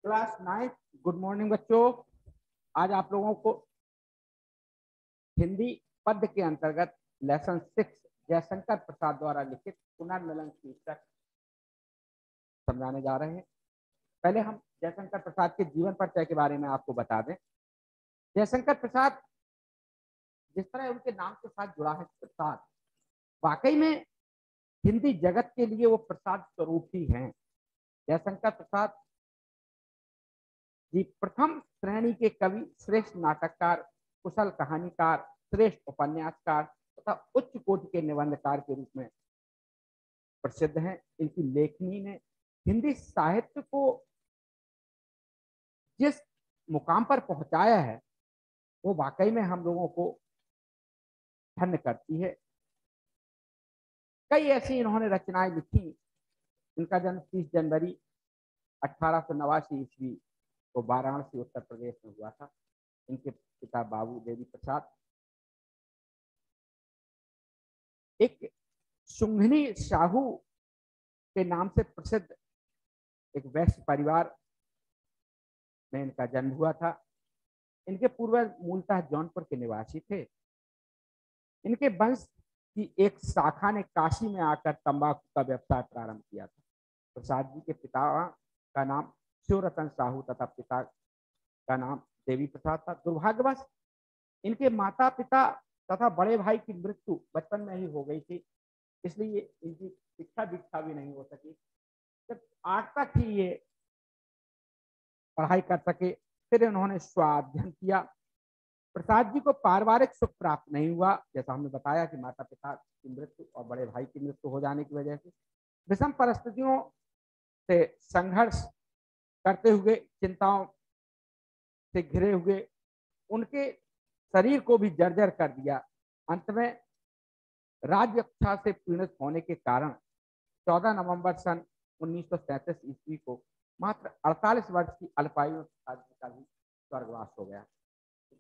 Class 9। Good morning बच्चों। आज आप लोगों को हिंदी पद्य के अंतर्गत लेसन 6 जयशंकर प्रसाद द्वारा लिखित पुनर्मिलन शीर्षक समझाने जा रहे हैं। पहले हम जयशंकर प्रसाद के जीवन परिचय के बारे में आपको बता दें। जयशंकर प्रसाद, जिस तरह उनके नाम के साथ जुड़ा है प्रसाद, वाकई में हिंदी जगत के लिए वो प्रसाद स्वरूप ही हैं। जयशंकर प्रसाद जी प्रथम श्रेणी के कवि, श्रेष्ठ नाटककार, कुशल कहानीकार, श्रेष्ठ उपन्यासकार तथा उच्च कोटि के निबंधकार के रूप में प्रसिद्ध हैं। इनकी लेखनी ने हिंदी साहित्य को जिस मुकाम पर पहुंचाया है वो वाकई में हम लोगों को धन्य करती है। कई ऐसी इन्होंने रचनाएं लिखी। इनका जन्म 30 जनवरी 1889 ईस्वी को वाराणसी उत्तर प्रदेश में हुआ था। इनके पिता बाबू देवी प्रसाद एक शुंघनी साहू के नाम से प्रसिद्ध एक वैश्य परिवार में इनका जन्म हुआ था। इनके पूर्वज मूलतः जौनपुर के निवासी थे। इनके वंश की एक शाखा ने काशी में आकर तंबाकू का व्यवसाय प्रारंभ किया था। प्रसाद जी के पिता का नाम शिवरतन साहू तथा पिता का नाम देवी प्रसाद था। दुर्भाग्यवश इनके माता पिता तथा बड़े भाई की मृत्यु बचपन में ही हो गई थी, इसलिए इनकी शिक्षा दीक्षा भी नहीं हो सकी। जब 8 तक ही ये पढ़ाई कर सके, फिर इन्होंने स्वाध्ययन किया। प्रसाद जी को पारिवारिक सुख प्राप्त नहीं हुआ, जैसा हमने बताया कि माता पिता की मृत्यु और बड़े भाई की मृत्यु हो जाने की वजह से विषम परिस्थितियों से संघर्ष करते हुए, चिंताओं से घिरे हुए, उनके शरीर को भी जर्जर कर दिया। अंत में राज्य इच्छा से पीड़ित होने के कारण 14 नवंबर सन 1937 ईस्वी को मात्र 48 वर्ष की अल्पायु में का भी स्वर्गवास हो गया।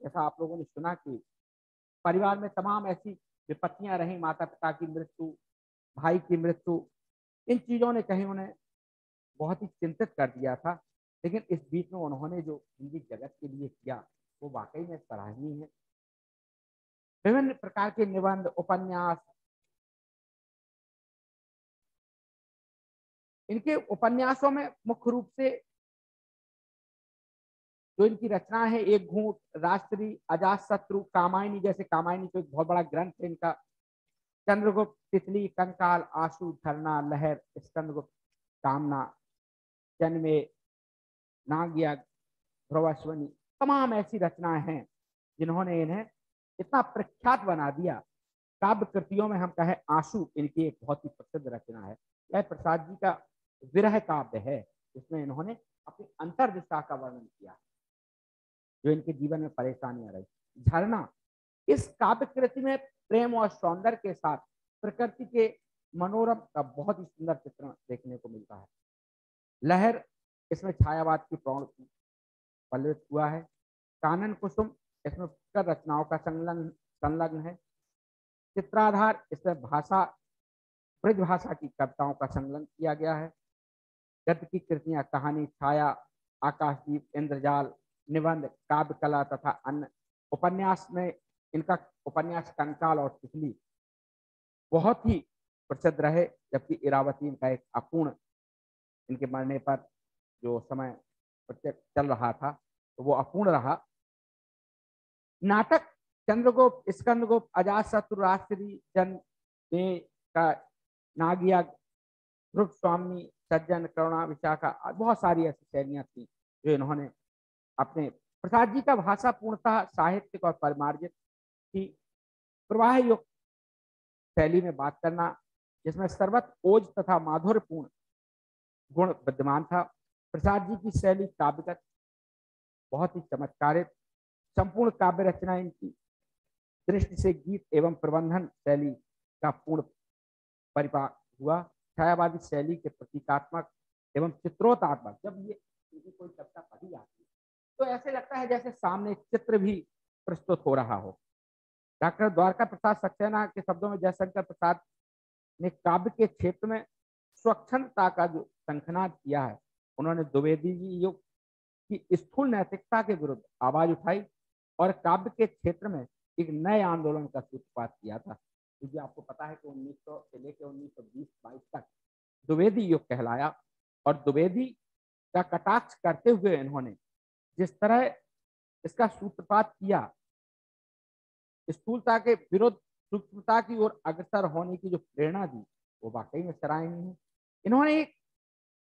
जैसा आप लोगों ने सुना कि परिवार में तमाम ऐसी विपत्तियां रही, माता पिता की मृत्यु, भाई की मृत्यु, इन चीजों ने कहीं उन्हें बहुत ही चिंतित कर दिया था। लेकिन इस बीच में उन्होंने जो हिंदी जगत के लिए किया वो वाकई में सराहनीय है। विभिन्न प्रकार के निबंध, उपन्यास, इनके उपन्यासों में मुख्य रूप से जो इनकी रचना है, एक घूंट, राष्ट्री, अजात शत्रु, कामायनी, जैसे कामायनी तो एक बहुत बड़ा ग्रंथ है इनका, चंद्रगुप्त, तितली, कंकाल, आशु, धरना, लहर, स्कंदगुप्त, कामना, जन्मे, नागिया, ध्रुवस्वनी, तमाम ऐसी रचनाएं हैं जिन्होंने इन्हें इतना प्रख्यात बना दिया। काव्य कृतियों में हम कहें, आशु इनकी एक बहुत ही प्रसिद्ध रचना है। यह प्रसाद जी का विरह काव्य है, जिसमें इन्होंने अपनी अंतर्दिशा का वर्णन किया, जो इनके जीवन में परेशानियां रही। झरना, इस काव्य कृति में प्रेम और सौंदर्य के साथ प्रकृति के मनोरम का बहुत ही सुंदर चित्रण देखने को मिलता है। लहर, इसमें छायावाद की प्रवृत्ति पल्लवित हुआ है। कानन कुसुम, इसमें पुष्कर रचनाओं का संलग्न है। चित्राधार, इसमें भाषा, ब्रज भाषा की कविताओं का संकलन किया गया है। गद्य की कृतियां, कहानी, छाया, आकाशदीप, इंद्रजाल, निबंध, काव्य कला तथा अन्य। उपन्यास में इनका उपन्यास कंकाल और तितली बहुत ही प्रसिद्ध रहे, जबकि इरावती इनका एक अपूर्ण, इनके मरने पर जो समय चल रहा था तो वो अपूर्ण रहा। नाटक, चंद्रगुप्त, स्कंदगुप्त, अजातशत्रु, राष्ट्री, जन का नागिया, ध्रुव स्वामी, सज्जन, करुणा, विशाखा, बहुत सारी ऐसी शैलियां थी जो इन्होंने अपने। प्रसाद जी का भाषा पूर्णतः साहित्यिक और परिमार्जित थी। प्रवाह युक्त शैली में बात करना, जिसमें सर्वत्र ओज तथा माधुर्यपूर्ण गुण विद्यमान था। प्रसाद जी की शैली काव्यगत, बहुत ही चमत्कारित, संपूर्ण काव्य रचना इनकी दृष्टि से गीत एवं प्रबंधन शैली का पूर्ण परिपाक हुआ। छायावादी शैली के प्रतीकात्मक एवं चित्रोतात्मक, जब ये इनकी कोई कविता पढ़ी जाती है तो ऐसे लगता है जैसे सामने चित्र भी प्रस्तुत हो रहा हो। डॉक्टर द्वारका प्रसाद सक्सेना के शब्दों में जयशंकर प्रसाद ने काव्य के क्षेत्र में स्वच्छंदता का जो शंखनाद किया है, उन्होंने द्विवेदी युग की स्थूल नैतिकता के विरुद्ध आवाज उठाई और काव्य के क्षेत्र में एक नए आंदोलन का सूत्रपात किया था। क्योंकि आपको पता है कि 1900 से लेकर 1920-22 तक द्विवेदी युग कहलाया और द्विवेदी का कटाक्ष करते हुए इन्होंने जिस तरह इसका सूत्रपात किया, स्थूलता के विरुद्ध सूक्ष्मता की ओर अग्रसर होने की जो प्रेरणा दी, वो वाकई में सराहनीय है। इन्होंने एक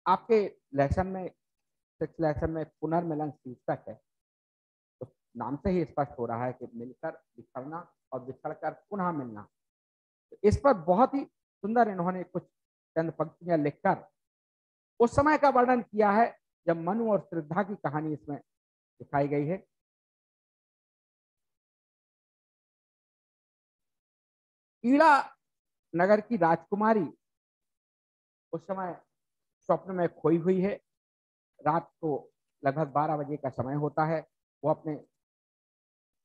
आपके लेसन में 6 लेसन में पुनर्मिलन शीर्षक है, तो नाम से ही स्पष्ट हो रहा है कि मिलकर बिछड़ना और बिछड़कर पुनः मिलना। तो इस पर बहुत ही सुंदर इन्होंने कुछ चंद पंक्तियां लिखकर उस समय का वर्णन किया है जब मनु और श्रद्धा की कहानी इसमें दिखाई गई है। ईड़ा नगर की राजकुमारी उस समय स्वप्न में खोई हुई है। रात को लगभग 12 बजे का समय होता है। वो अपने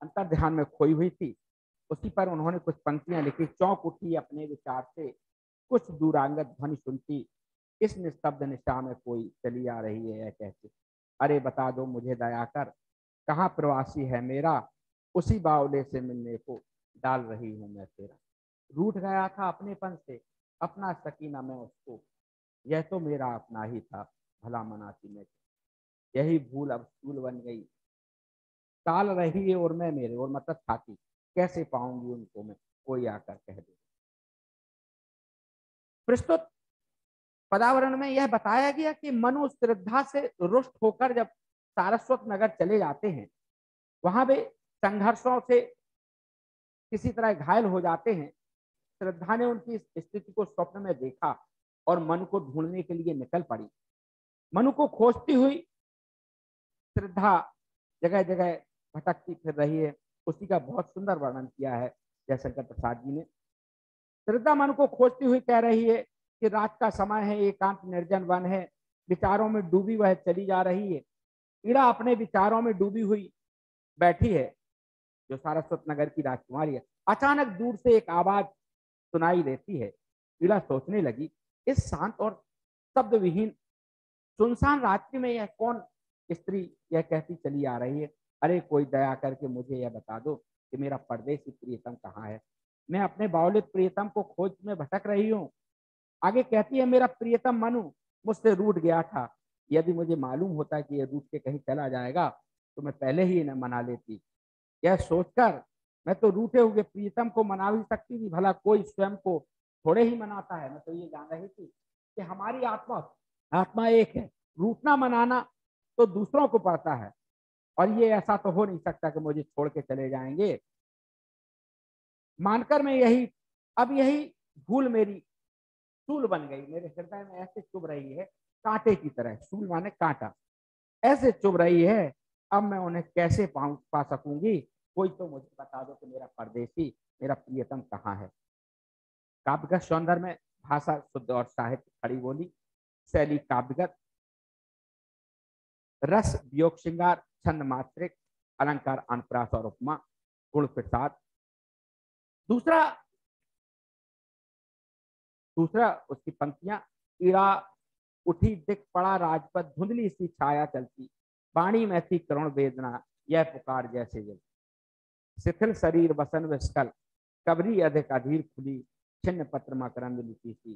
अंतर ध्यान में खोई हुई थी। उसी पर उन्होंने कुछ पंक्तियां लिखी। चौंक उठी अपने विचार से, कुछ दूरांगत ध्वनि सुनती, इस निस्तब्ध निशा में कोई चली आ रही है कहती, अरे बता दो मुझे दया कर, कहाँ प्रवासी है मेरा, उसी बावले से मिलने को डाल रही हूँ मैं तेरा। रूठ गया था अपनेपन से, अपना सकी ना मैं उसको, यह तो मेरा अपना ही था, भला मनाती मैं, यही भूल अब सूल बन गई, टाल रही है और मैं मेरे, और मतलब छाती, कैसे पाऊंगी उनको मैं, कोई आकर कह दे। प्रस्तुत पदावरण में यह बताया गया कि मनु श्रद्धा से रुष्ट होकर जब सारस्वत नगर चले जाते हैं, वहां भी संघर्षों से किसी तरह घायल हो जाते हैं। श्रद्धा ने उनकी स्थिति को स्वप्न में देखा और मनु को ढूंढने के लिए निकल पड़ी। मनु को खोजती हुई श्रद्धा जगह जगह भटकती फिर रही है। उसी का बहुत सुंदर वर्णन किया है जयशंकर प्रसाद जी ने। श्रद्धा मनु को खोजती हुई कह रही है कि रात का समय है, एकांत निर्जन वन है, विचारों में डूबी वह चली जा रही है। ईड़ा अपने विचारों में डूबी हुई बैठी है, जो सारस्वत नगर की राजकुमारी है। अचानक दूर से एक आवाज सुनाई देती है। ईड़ा सोचने लगी, इस शांत और शब्द विहीन सुनसान रात्रि में यह कौन स्त्री यह कहती चली आ रही है। अरे कोई दया करके मुझे यह बता दो कि मेरा परदेसी प्रियतम कहाँ है। मैं अपने बावलित प्रियतम को खोज में भटक रही हूँ। आगे कहती है, मेरा प्रियतम मनु मुझसे रूठ गया था। यदि मुझे मालूम होता कि यह रूठ के कहीं चला जाएगा तो मैं पहले ही इन्हें मना लेती। यह सोचकर मैं तो रूठे हुए प्रियतम को मना भी सकती थी, भला कोई स्वयं को थोड़े ही मनाता है। मैं तो ये जान रही थी कि हमारी आत्मा आत्मा एक है, रूठना मनाना तो दूसरों को पड़ता है, और ये ऐसा तो हो नहीं सकता कि मुझे छोड़ के चले जाएंगे। मानकर मैं यही अब यही भूल मेरी सूल बन गई, मेरे हृदय में ऐसे चुभ रही है कांटे की तरह। सूल माने कांटा, ऐसे चुभ रही है। अब मैं उन्हें कैसे पा सकूंगी। कोई तो मुझे बता दो कि मेरा परदेसी, मेरा प्रियतम कहाँ है। काव्यगत सौंदर्य में भाषा शुद्ध और साहित्य खड़ी बोली, शैली काव्यगत, रस वियोग श्रृंगार, छंद मात्रिक, अलंकार अनुप्रास और उपमा, गुण प्रसाद। दूसरा दूसरा उसकी पंक्तियां, ईड़ा उठी दिख पड़ा राजपथ, धुंधली सी छाया चलती, वाणी में थी करुण वेदना, यह पुकार जैसे जल, शिथिल शरीर वसन विस्कल, कबरी अधिक अधीर खुली, छिन्न पत्र मकरंद लिपि सी,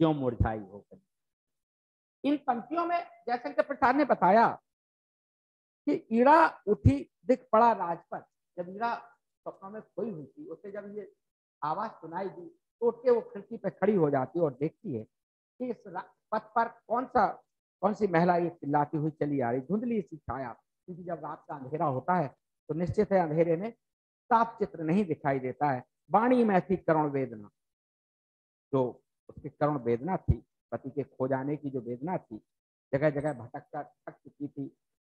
क्यों मुरझाई होकर। इन पंक्तियों में जयशंकर प्रसाद ने बताया कि ईड़ा उठी दिख पड़ा राजपथ। जब ईड़ा सपनों में खोई हुई थी, उसे जब ये आवाज सुनाई दी तो उठ के वो खिड़की पे खड़ी हो जाती है और देखती है कि इस पथ पर कौन सी महिला ये चिल्लाती हुई चली आ रही। धुंधली सी छाया, क्योंकि जब रात का अंधेरा होता है तो निश्चित है अंधेरे में साफ चित्र नहीं दिखाई देता है। वाणी में थी करुण वेदना, जो उसकी करुण वेदना थी, पति के खो जाने की जो वेदना थी, जगह जगह भटक कर थक चुकी थी,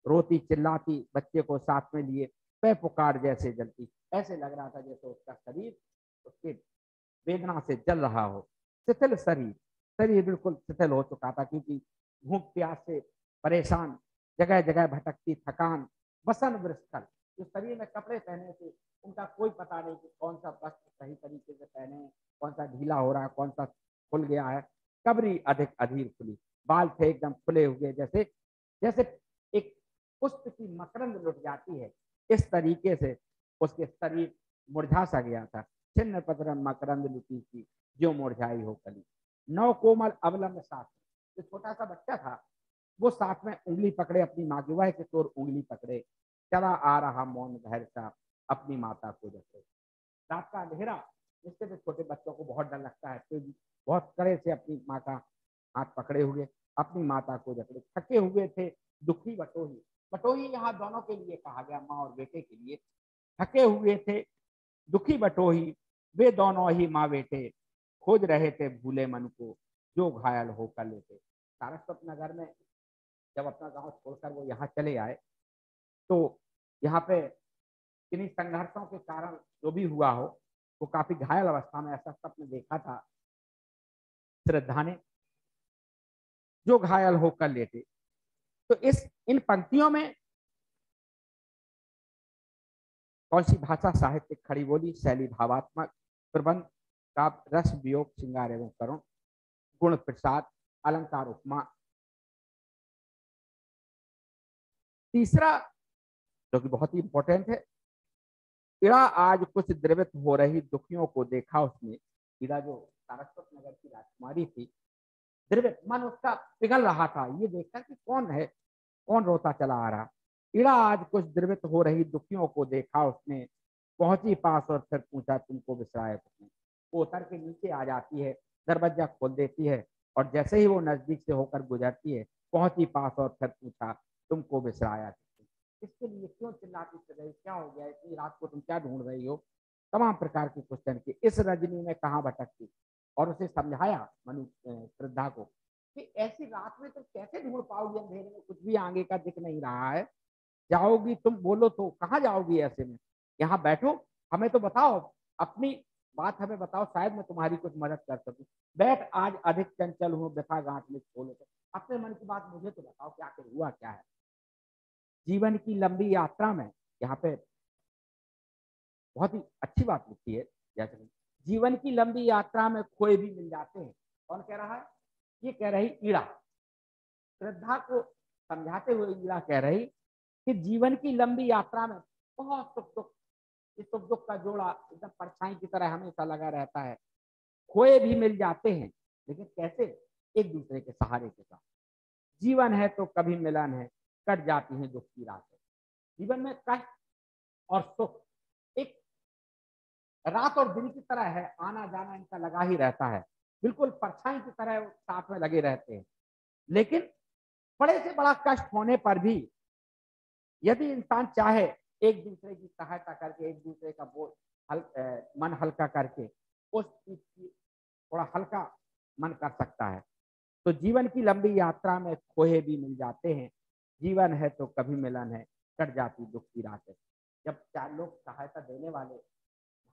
रोती चिल्लाती, बच्चे को साथ में लिए, पै पुकार जैसे जलती। ऐसे लग रहा था जैसे उसका शरीर उसके वेदना से जल रहा हो। शिथिल शरीर, शरीर बिल्कुल शिथिल हो चुका था, क्योंकि भूख प्यास से परेशान, जगह जगह भटकती, थकान, वसन वृष्कल, जो शरीर में कपड़े पहने थे उनका कोई पता नहीं कि कौन सा वस्त्र सही तरीके से पहने, कौन सा ढीला हो रहा है, कौन सा खुल गया है। कबरी अधिक अधीर खुली, बाल थे एकदम खुले हुए, जैसे जैसे मकरंद लुट जाती है। इस तरीके से उसके शरीर मुरझा सा गया था। छिन्न पतरन मकरंद लुटी थी, जो मुरझाई हो कली। नौ कोमल अवलंब साथ, जो छोटा सा बच्चा था वो साथ में उंगली पकड़े, अपनी माँ की वह के तोर उंगली पकड़े, चला आ रहा मौन धैर्य सा, अपनी माता को जैसे। रात का अंधेरा, जिससे भी छोटे बच्चों को बहुत डर लगता है, तो बहुत कड़े से अपनी माँ का हाथ पकड़े हुए अपनी माता को जकड़े। थके हुए थे दुखी बटोही, बटोही यहाँ दोनों के लिए कहा गया, माँ और बेटे के लिए। थके हुए थे दुखी बटोही, वे दोनों ही माँ बेटे, खोज रहे थे भूले मन को, जो घायल होकर लेते। सारस्वत नगर में जब अपना गांव छोड़कर वो यहाँ चले आए, तो यहाँ पे किन्हीं संघर्षों के कारण जो भी हुआ हो, वो काफी घायल अवस्था में, ऐसा सबने देखा था श्रद्धा ने, जो घायल होकर लेटे। तो इन पंक्तियों में कौन सी भाषा साहित्य खड़ी बोली, शैली भावात्मक, प्रबंध, काव्य रस, वियोग, श्रृंगार एवं करुण, गुण प्रसाद, अलंकार, उपमा। तीसरा जो कि बहुत ही इंपॉर्टेंट है, इड़ा आज कुछ द्रवित हो रही दुखियों को देखा उसने। इड़ा जो सारस्वत नगर की राजकुमारी थी, द्रवित मन उसका पिघल रहा था ये देखकर कि कौन है, कौन रोता चला आ रहा। इड़ा आज कुछ द्रवित हो रही दुखियों को देखा उसने, पहुंची पास और फिर पूछा तुमको बिसराया किसने। वो उतर के नीचे आ जाती है, दरवाजा खोल देती है, और जैसे ही वो नजदीक से होकर गुजरती है, पहुंची पास और फिर पूछा तुमको बिसराया किसने। इसके लिए क्यों चिल्लाती चल रही, क्या हो गया, इतनी रात को तुम क्या ढूंढ रही हो, तमाम प्रकार के क्वेश्चन की। इस रजनी में कहाँ भटकती, और उसे समझाया मनु श्रद्धा को कि ऐसी रात में तुम कैसे ढूंढ पाओगी, अंधेरे में कुछ भी आगे का दिख नहीं रहा है, जाओगी तुम, बोलो तो कहाँ जाओगी ऐसे में, यहाँ बैठो, हमें तो बताओ, अपनी बात हमें बताओ, शायद मैं तुम्हारी कुछ मदद कर सकूं। बैठ आज अधिक चंचल हूँ, व्यथा गांठ में खोलो, तो अपने मन की बात मुझे तो बताओ, क्या कर हुआ क्या है। जीवन की लंबी यात्रा में, यहाँ पे बहुत ही अच्छी बात लिखी है, जैसे जीवन की लंबी यात्रा में खोए भी मिल जाते हैं। कौन कह रहा है, ये कह रही ईड़ा, श्रद्धा को समझाते हुए ईड़ा कह रही कि जीवन की लंबी यात्रा में बहुत सुख दुख, इस सुख दुख का जोड़ा एकदम परछाई की तरह हमेशा लगा रहता है। खोए भी मिल जाते हैं, लेकिन कैसे, एक दूसरे के सहारे के साथ। जीवन है तो कभी मिलन है, कट जाती है दुख की रातें। जीवन में कष्ट और सुख एक रात और दिन की तरह है, आना जाना इनका लगा ही रहता है, बिल्कुल परछाई की तरह साथ में लगे रहते हैं। लेकिन बड़े से बड़ा कष्ट होने पर भी यदि इंसान चाहे, एक दूसरे की सहायता करके, एक दूसरे का बोझ मन हल्का करके उस चीज की थोड़ा हल्का मन कर सकता है। तो जीवन की लंबी यात्रा में खोए भी मिल जाते हैं, जीवन है तो कभी मिलन है, कट जाती दुख की रातें। जब चार लोग सहायता देने वाले,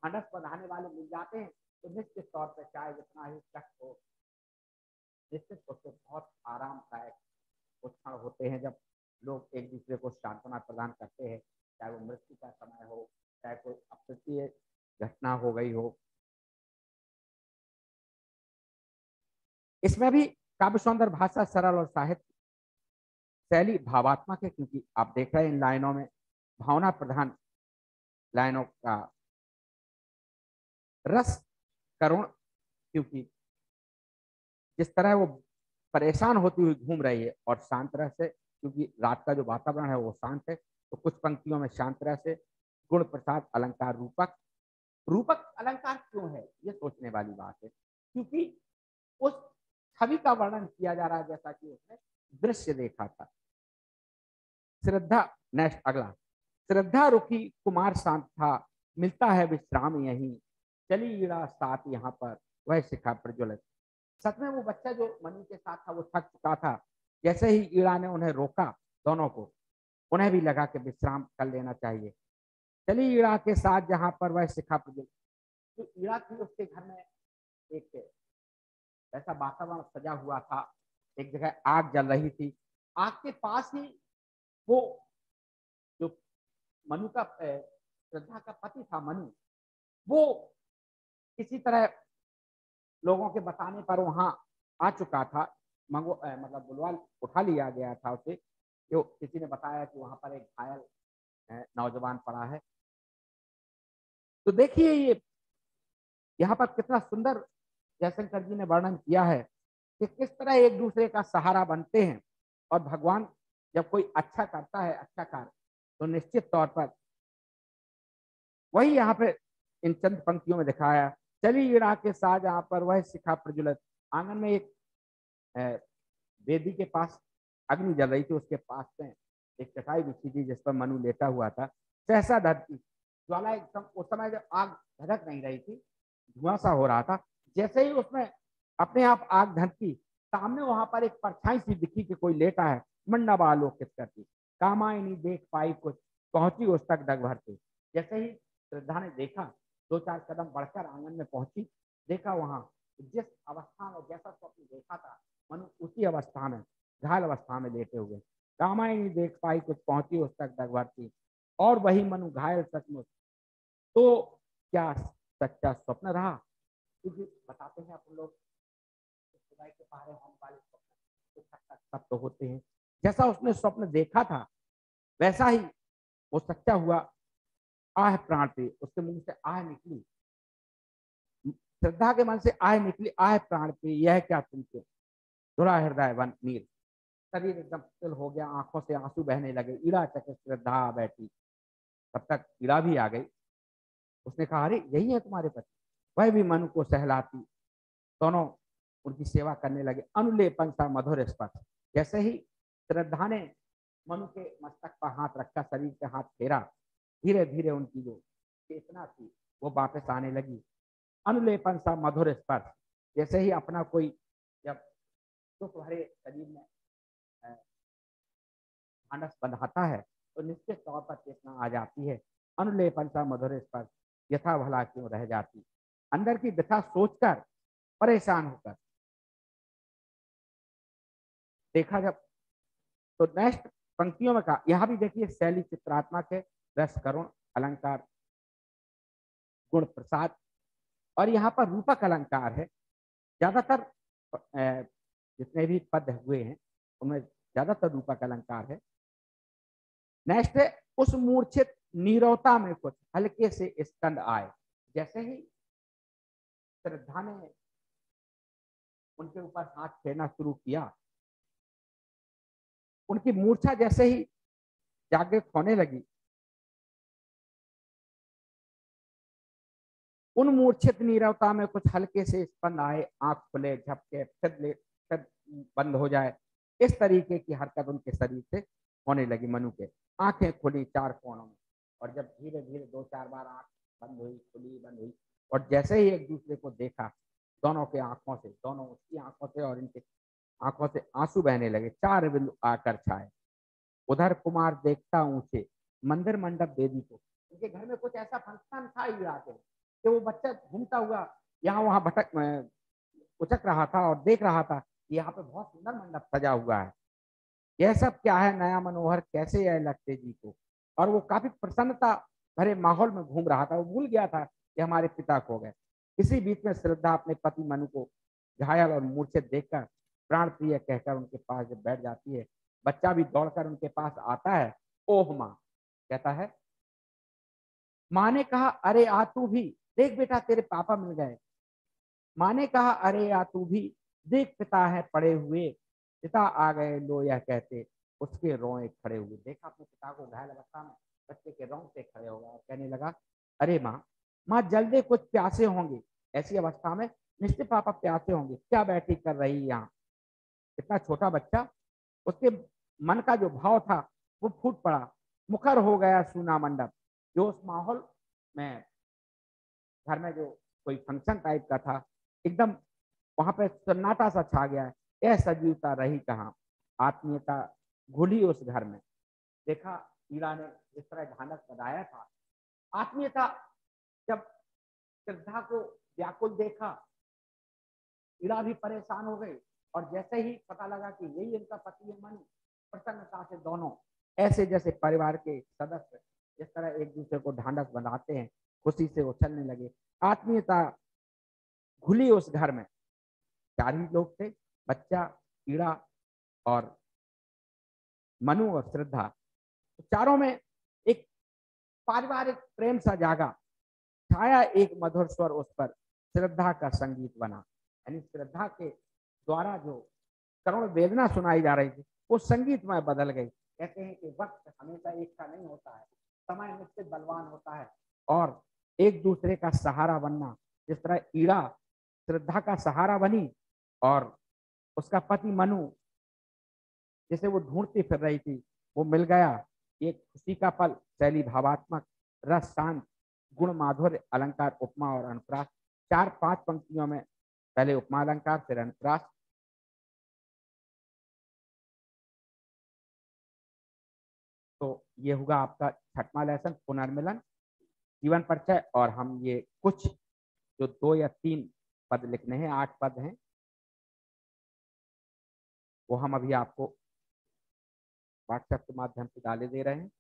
ढांढस बंधाने वाले मिल जाते हैं, तो निश्चित तौर पर चाहे जितना ही कष्ट हो, निश्चित तौर पर बहुत आरामदायक क्षण होते हैं जब लोग एक दूसरे को सांत्वना प्रदान करते हैं, चाहे वो मृत्यु का समय हो, चाहे कोई अप्रिय घटना हो गई हो। इसमें भी काव्य सौंदर्य, भाषा सरल और साहित्य शैली भावात्मक है, क्योंकि आप देख रहे हैं इन लाइनों में भावना प्रधान लाइनों का रस, करुण, क्योंकि जिस तरह वो परेशान होती हुई घूम रही है, और शांत रह से, क्योंकि रात का जो वातावरण है वो शांत है, तो कुछ पंक्तियों में शांत रह से, गुण प्रसाद, अलंकार, रूपक। रूपक अलंकार क्यों है, ये सोचने वाली बात है, क्योंकि उस छवि का वर्णन किया जा रहा है जैसा कि उसने दृश्य देखा था। श्रद्धा, नेक्स्ट अगला, श्रद्धा रुकी कुमार शांत था, मिलता है विश्राम यहीं, चली ईड़ा साथ यहाँ पर, वह शिखा प्रज्वलित। सच में वो बच्चा जो मनु के साथ था वो थक चुका था, जैसे ही ईड़ा ने उन्हें रोका, दोनों को, उन्हें भी लगा कि विश्राम कर लेना चाहिए। चली ईड़ा के साथ जहां पर वह शिखा प्रज्वलित। तो ईड़ा थी, उसके घर में एक ऐसा वातावरण सजा हुआ था, एक जगह आग जल रही थी, आग के पास ही वो जो मनु का श्रद्धा का पति था मनु, वो किसी तरह लोगों के बताने पर वहां आ चुका था, मतलब बुलवा उठा लिया गया था उसे, जो किसी ने बताया कि वहां पर एक घायल नौजवान पड़ा है। तो देखिए ये यहाँ पर कितना सुंदर जयशंकर जी ने वर्णन किया है कि किस तरह एक दूसरे का सहारा बनते हैं। और भगवान जब कोई अच्छा करता है, अच्छा कार्य, तो निश्चित तौर पर वही यहाँ पे इन चंद पंक्तियों में दिखाया। चली इड़ा के साज यहाँ पर वह शिखा प्रज्वलित। आंगन में एक वेदी के पास अग्नि जल रही थी, उसके पास में एक चटाई बिछी थी जिस पर मनु लेटा हुआ था। सहसा धरती ज्वाला एकदम, उस समय जब आग धधक नहीं रही थी, धुआं सा हो रहा था, जैसे ही उसमें अपने आप आग धधकी, सामने वहां पर एक परछाई सी दिखी कि कोई लेटा है, मंडप आलोकित करती। कामायनी देख पाई कुछ, पहुंची उस तक डग भरती। जैसे ही श्रद्धा ने देखा, दो चार कदम बढ़कर आंगन में पहुंची, देखा वहां जिस अवस्था में जैसा स्वप्न देखा था, मनु उसी अवस्था में, घायल अवस्था में लेटे हुए। कामायनी देख पाई कुछ, पहुंची उस तक डग भरती। और वही मनु घायल सचमुच, तो क्या सच्चा स्वप्न रहा? क्योंकि बताते हैं अपन लोग खुदाई के पहाड़े होने वाले स्वप्न सब तो होते हैं। जैसा उसने स्वप्न देखा था वैसा ही वो सच्चा हुआ। आह प्राण पे, उसके मुंह से आह निकली, श्रद्धा के मन से आह निकली, आह प्राण पे यह क्या तुमसे, धुरा हृदय वन नीर। शरीर एकदम स्थिर हो गया, आंखों से आंसू बहने लगे। ईड़ा चके श्रद्धा बैठी, तब तक ईड़ा भी आ गई। उसने कहा अरे यही है तुम्हारे पति। वह भी मन को सहलाती, दोनों उनकी सेवा करने लगे। अनुलेपन सा मधुर स्पर्श। जैसे ही श्रद्धा ने मनु के मस्तक पर हाथ रखा, शरीर से हाथ फेरा, धीरे धीरे उनकी जो चेतना थी वो वापस आने लगी। अनुलेपन सा मधुर स्पर्श। जैसे ही अपना कोई जब दुख भरे शरीर में ढांढस बंधाता है तो निश्चित तौर पर चेतना आ जाती है। अनुलेपन सा मधुर स्पर्श, यथा भला क्यों रह जाती। अंदर की व्यथा सोचकर, परेशान होकर देखा जब, तो नेक्स्ट पंक्तियों में कहा, यहां भी देखिए शैली चित्रात्मक है, रस करुण, अलंकार गुण प्रसाद, और यहाँ पर रूपक अलंकार है। ज्यादातर जितने भी पद हुए हैं उनमें ज्यादातर रूपक अलंकार है। नेक्स्ट है, उस मूर्छित नीरवता में कुछ हल्के से स्कंद आए। जैसे ही श्रद्धा ने उनके ऊपर हाथ फेरना शुरू किया, उनकी मूर्छा जैसे ही जागृत होने लगी, उन मूर्छित नीरवता में कुछ हल्के से स्पंद आए। आंख खुले, झपके, फिर बंद हो जाए, इस तरीके की हरकत उनके शरीर से होने लगी। मनु के आंखें खुली चार कोणों में, और जब धीरे धीरे दो चार बार आंख बंद हुई, खुली, बंद हुई, और जैसे ही एक दूसरे को देखा, दोनों के आंखों से, दोनों उसकी आंखों से और इनके आंखों से आंसू बहने लगे। चार बिंदु आकर छाए। उधर कुमार देखता ऊंचे, मंदिर मंडप देवी को। उनके घर में कुछ ऐसा फंक्शन था ही आके कि वो बच्चा घूमता हुआ यहाँ वहां भटक उचक रहा था और देख रहा था कि यहाँ पे बहुत सुंदर मंडप सजा हुआ है, यह सब क्या है, नया मनोहर कैसे है लगते जी को। और वो काफी प्रसन्नता भरे माहौल में घूम रहा था। वो भूल गया था कि हमारे पिता खो गए। इसी बीच में श्रद्धा अपने पति मनु को घायल और मूर्छित देखकर प्राण प्रिय कहकर उनके पास जब बैठ जाती है, बच्चा भी दौड़कर उनके पास आता है। ओह माँ, कहता है। माँ ने कहा अरे आ तू भी, देख बेटा तेरे पापा मिल गए। माँ ने कहा अरे आ तू भी, देख पिता है पड़े हुए। पिता आ गए लो यह कहते, उसके रोए खड़े हुए। देखा अपने पिता को घायल अवस्था में, बच्चे के रोंगटे खड़े हो गए और कहने लगा अरे माँ, माँ जल्दी कुछ प्यासे होंगे। ऐसी अवस्था में निश्चित पापा प्यासे होंगे, क्या बैठी कर रही यहाँ। इतना छोटा बच्चा, उसके मन का जो भाव था वो फूट पड़ा। मुखर हो गया सूना मंडप। जो उस माहौल में घर में जो कोई फंक्शन टाइप का था, एकदम वहां पे सन्नाटा सा छा गया है। यह सजीवता रही कहाँ, आत्मीयता घुली उस घर में। देखा ईरा ने जिस तरह ढांढस बधाया था, आत्मीयता, जब श्रद्धा को व्याकुल देखा, ईरा भी परेशान हो गई। और जैसे ही पता लगा कि यही इनका पति है मनु, प्रसन्नता से दोनों ऐसे जैसे परिवार के सदस्य जिस तरह एक दूसरे को ढांढस बंधाते हैं, खुशी से उछलने लगे। आत्मीयता घुली उस घर में। चार ही लोग थे, बच्चा, कीड़ा और मनु और श्रद्धा। तो चारों में एक पारिवारिक प्रेम सा जागा, छाया एक मधुर स्वर उस पर, श्रद्धा का संगीत बना। यानी श्रद्धा के द्वारा जो करुण वेदना सुनाई जा रही थी वो संगीत में बदल गई। कहते हैं कि वक्त हमेशा एक सा नहीं होता है, समय निश्चित बलवान होता है और एक दूसरे का सहारा बनना, जिस तरह ईड़ा श्रद्धा का सहारा बनी और उसका पति मनु जिसे वो ढूंढती फिर रही थी वो मिल गया। एक खुशी का पल, शैली भावात्मक, रस शांत, गुण माधुर्य, अलंकार, उपमा और अनुप्रास। 4-5 पंक्तियों में पहले उपमा अलंकार फिर अनुप्रास। तो ये होगा आपका 6वां लेसन, पुनर्मिलन, जीवन परिचय। और हम ये कुछ जो 2 या 3 पद लिखने हैं, 8 पद हैं, वो हम अभी आपको व्हाट्सएप के माध्यम से डाले दे रहे हैं।